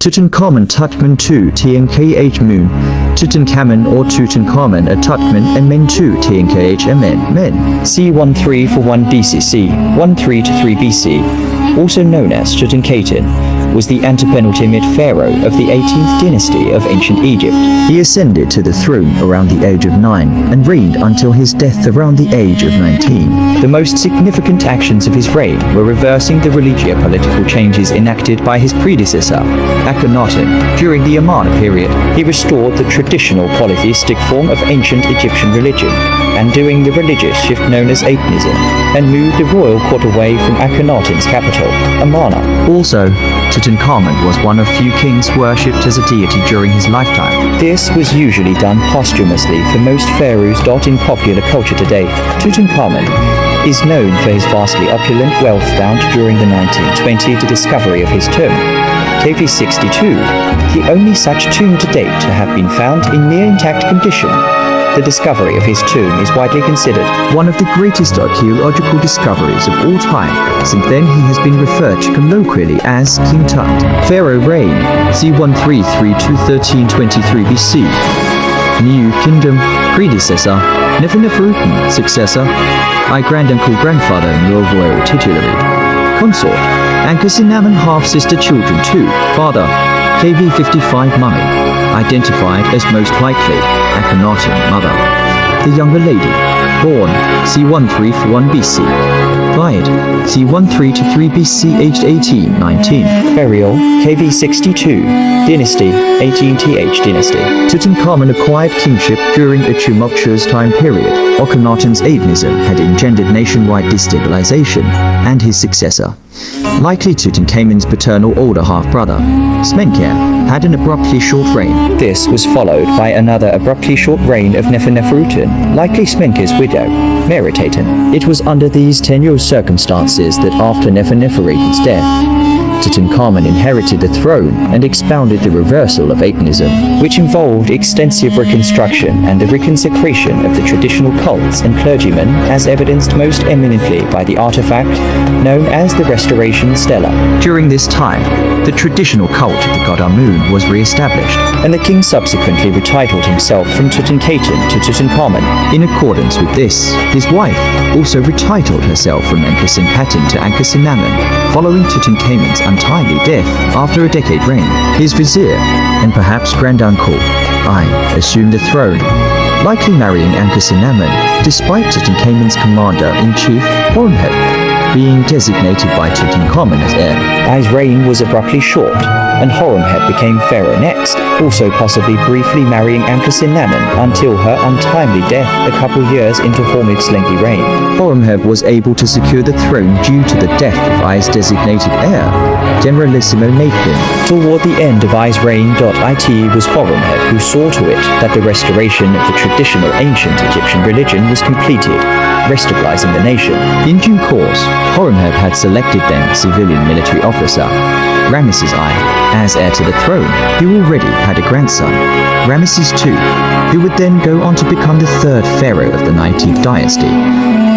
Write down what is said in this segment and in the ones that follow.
Tutankhamun Tutman II Tnkh Tutankhamun or Tutankhamun a Tutman and Men 2 Tnkh Men C1341 BCC 13 to 3 BC, also known as Tutankhamun, was the antepenultimate pharaoh of the 18th dynasty of ancient Egypt. He ascended to the throne around the age of 9 and reigned until his death around the age of 19. The most significant actions of his reign were reversing the religio-political changes enacted by his predecessor, Akhenaten. During the Amarna period, he restored the traditional polytheistic form of ancient Egyptian religion, and doing the religious shift known as Atenism, and moved the royal court away from Akhenaten's capital, Amarna. Also, Tutankhamun was one of few kings worshipped as a deity during his lifetime. This was usually done posthumously for most pharaohs. In popular culture today, Tutankhamun is known for his vastly opulent wealth found during the 1920 discovery of his tomb, KV62, the only such tomb to date to have been found in near intact condition. The discovery of his tomb is widely considered one of the greatest archaeological discoveries of all time. Since then he has been referred to colloquially as King Tut. Pharaoh reign, C1332 1323 BC. New kingdom, predecessor, Nefertiti, successor, great-uncle, grandfather, royal titulary, consort, Ankhesenamun half-sister, children, 2, father, KV55 mummy, identified as most likely Akhenaten, mother. The younger lady, born C1341 BC, died C13 to 3 BC, aged 18, 19. Burial, KV62, dynasty, 18th dynasty. Tutankhamun acquired kingship during a tumultuous time period. Akhenaten's Atenism had engendered nationwide destabilization, and his successor, likely Tutankhamun's paternal older half-brother, Smenkhare, had an abruptly short reign. This was followed by another abruptly short reign of Nefertiti, likely Smenkhare's widow, Meritaten. It was under these tenuous circumstances that after Nefertiti's death, Tutankhamun inherited the throne and expounded the reversal of Atenism, which involved extensive reconstruction and the reconsecration of the traditional cults and clergymen, as evidenced most eminently by the artifact known as the Restoration Stela. During this time, the traditional cult of the god Amun was re-established, and the king subsequently retitled himself from Tutankhaten to Tutankhamun. In accordance with this, his wife also retitled herself from Ankhesenamun to Ankhesenamun, following Tutankhamun's untimely death after a decade reign. His vizier, and perhaps granduncle, assumed the throne, likely marrying Ankhesenamun, despite Tutankhamun's commander-in-chief, Horemheb, being designated by Tutankhamun as heir. Ai's reign was abruptly short, and Horemheb became pharaoh next, also possibly briefly marrying Ankhesenamun until her untimely death a couple years into Horemheb's lengthy reign. Horemheb was able to secure the throne due to the death of Ai's designated heir, Generalissimo Nathan. Toward the end of Ai's reign, it was Horemheb who saw to it that the restoration of the traditional ancient Egyptian religion was completed, restabilizing the nation. In due course, Horemheb had selected then civilian military officer, Ramesses I, as heir to the throne, who already had a grandson, Ramesses II, who would then go on to become the third pharaoh of the 19th dynasty,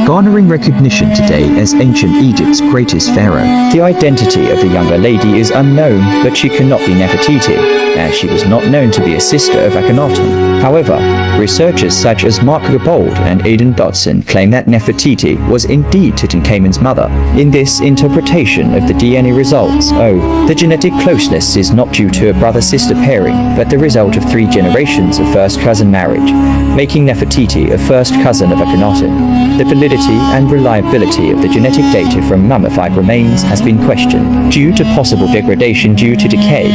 garnering recognition today as ancient Egypt's greatest pharaoh. The identity of the younger lady is unknown, but she cannot be Nefertiti, as she was not known to be a sister of Akhenaten. However, researchers such as Mark Gabold and Aidan Dodson claim that Nefertiti was indeed Tutankhamun's mother. In this interpretation of the DNA results, the genetic closeness is not due to a brother-sister pairing, but the result of 3 generations of first-cousin marriage, making Nefertiti a first cousin of Akhenaten. The validity and reliability of the genetic data from mummified remains has been questioned, due to possible degradation due to decay.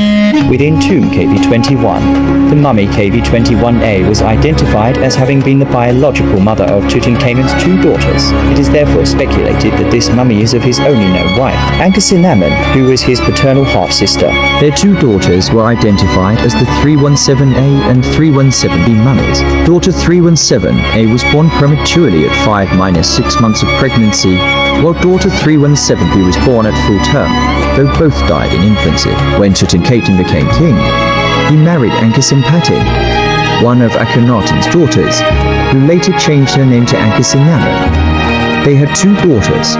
Within tomb KV21, the mummy KV21A was identified as having been the biological mother of Tutankhamun's 2 daughters. It is therefore speculated that this mummy is of his only known wife, Ankhesenamun, who was his paternal half-sister. Their 2 daughters were identified as the 317A and 317B mummies. Daughter 317A was born prematurely at 5-6 months of pregnancy, while daughter 317B was born at full term, though both died in infancy. When Tutankhaten became king, he married Ankhesenamun, one of Akhenaten's daughters, who later changed her name to Ankhesenamun. They had 2 daughters,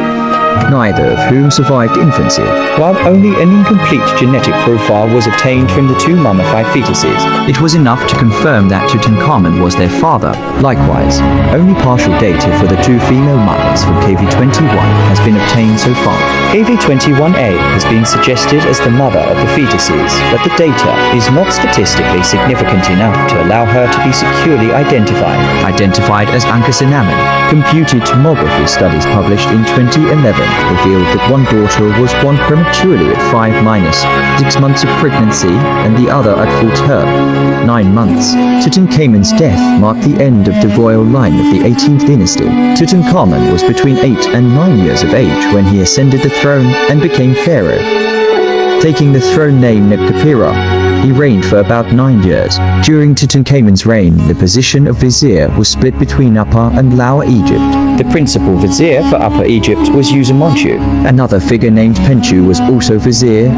neither of whom survived infancy, while only an incomplete genetic profile was obtained from the two mummified fetuses. It was enough to confirm that Tutankhamun was their father. Likewise, only partial data for the two female mummies from KV-21 has been obtained so far. KV-21A has been suggested as the mother of the fetuses, but the data is not statistically significant enough to allow her to be securely identified. Identified as Tutankhamun. Computed tomography studies published in 2011 revealed that one daughter was born prematurely at 5-6 months of pregnancy and the other at full term, 9 months. Tutankhamun's death marked the end of the royal line of the 18th dynasty. Tutankhamun was between 8 and 9 years of age when he ascended the throne and became pharaoh. Taking the throne name Nefertiti, he reigned for about 9 years. During Tutankhamun's reign, the position of vizier was split between Upper and Lower Egypt. The principal vizier for Upper Egypt was Usermontu. Another figure named Penchu was also vizier,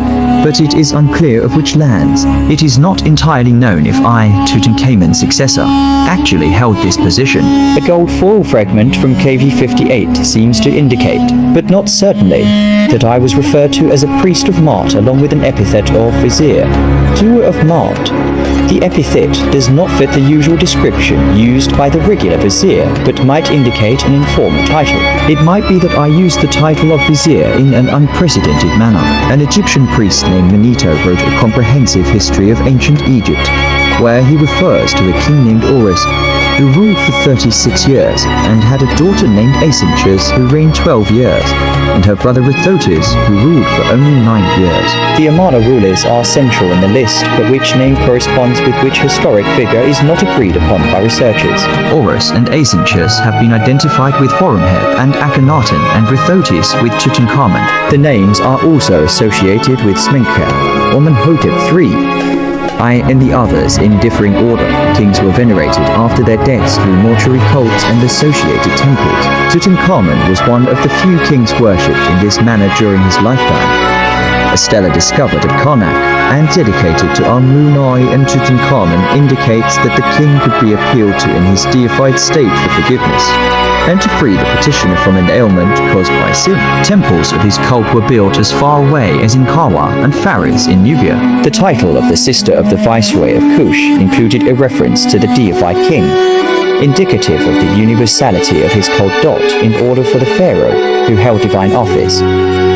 but it is unclear of which lands. It is not entirely known if Tutankhamun's successor, actually held this position. A gold foil fragment from KV-58 seems to indicate, but not certainly, that I was referred to as a priest of Mart along with an epithet of vizier. Doer of Mart. The epithet does not fit the usual description used by the regular vizier, but might indicate an informal title. It might be that I used the title of vizier in an unprecedented manner. An Egyptian priest named Manito wrote a comprehensive history of ancient Egypt, where he refers to a king named Horus, who ruled for 36 years, and had a daughter named Aesinchus, who reigned 12 years, and her brother Rethotis, who ruled for only 9 years. The Amarna rulers are central in the list, but which name corresponds with which historic figure is not agreed upon by researchers. Horus and Aesinchus have been identified with Horemheb and Akhenaten, and Rethotis with Tutankhamun. The names are also associated with Smenkhkare or Menhotep III. And the others in differing order. Kings were venerated after their deaths through mortuary cults and associated temples. Tutankhamun was one of the few kings worshipped in this manner during his lifetime. A stela discovered at Karnak and dedicated to Amun-Ai and Tutankhamun indicates that the king could be appealed to in his deified state for forgiveness, and to free the petitioner from an ailment caused by sin. Temples of his cult were built as far away as in Kawa and Faris in Nubia. The title of the sister of the viceroy of Kush included a reference to the deified king, indicative of the universality of his cult in order for the pharaoh, who held divine office,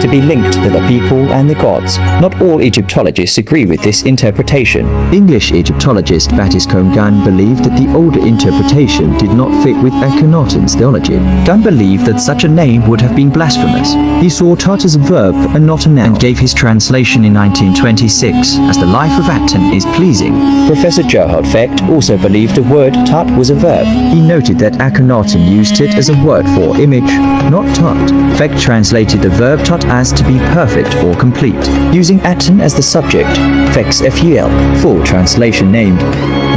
to be linked to the people and the gods. Not all Egyptologists agree with this interpretation. English Egyptologist Baptist Gunn believed that the older interpretation did not fit with Akhenaten's theology. Gunn believed that such a name would have been blasphemous. He saw Tut as a verb and not a noun, and gave his translation in 1926 as the life of Aten is pleasing. Professor Gerhard Fecht also believed the word Tut was a verb. He noted that Akhenaten used it as a word for image, not Tut. Fecht translated the verb Tut as to be perfect or complete, using Aten as the subject. Fecht's FUL, full translation named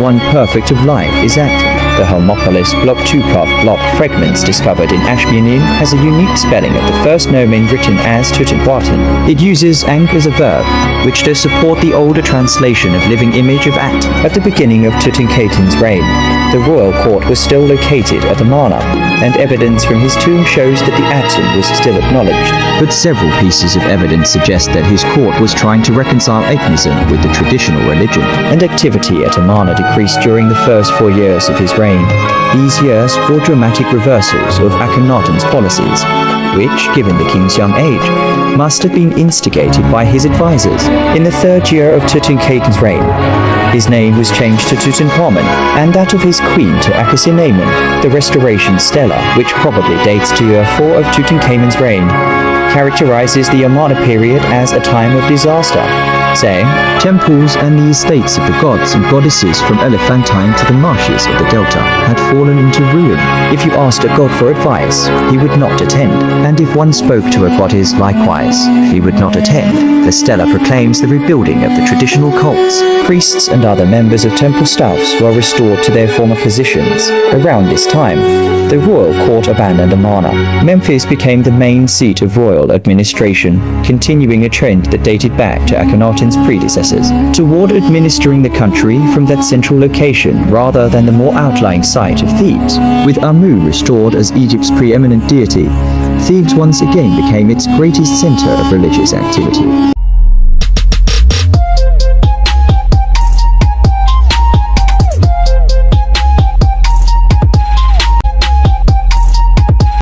One Perfect of Life is Aten. The Hermopolis Block 2 block fragments discovered in Ashbianin has a unique spelling of the first nomen written as Tutankhaten. It uses Ankh as a verb, which does support the older translation of living image of At. At the beginning of Tutankhaten's reign, the royal court was still located at Amarna, and evidence from his tomb shows that the Aten was still acknowledged. But several pieces of evidence suggest that his court was trying to reconcile Atenism with the traditional religion, and activity at Amarna decreased during the first 4 years of his reign. These years brought dramatic reversals of Akhenaten's policies, which, given the king's young age, must have been instigated by his advisors. In the 3rd year of Tutankhaten's reign, his name was changed to Tutankhamun, and that of his queen to Ankhesenamun. The restoration stela, which probably dates to year 4 of Tutankhamun's reign, characterizes the Amarna period as a time of disaster, saying, temples and the estates of the gods and goddesses from Elephantine to the marshes of the delta had fallen into ruin. If you asked a god for advice, he would not attend, and if one spoke to a goddess likewise, he would not attend. The stela proclaims the rebuilding of the traditional cults. Priests and other members of temple staffs were restored to their former positions. Around this time, the royal court abandoned Amarna. Memphis became the main seat of royal administration, continuing a trend that dated back to Akhenaten's predecessors, toward administering the country from that central location rather than the more outlying site of Thebes. With Amu restored as Egypt's preeminent deity, Thebes once again became its greatest center of religious activity.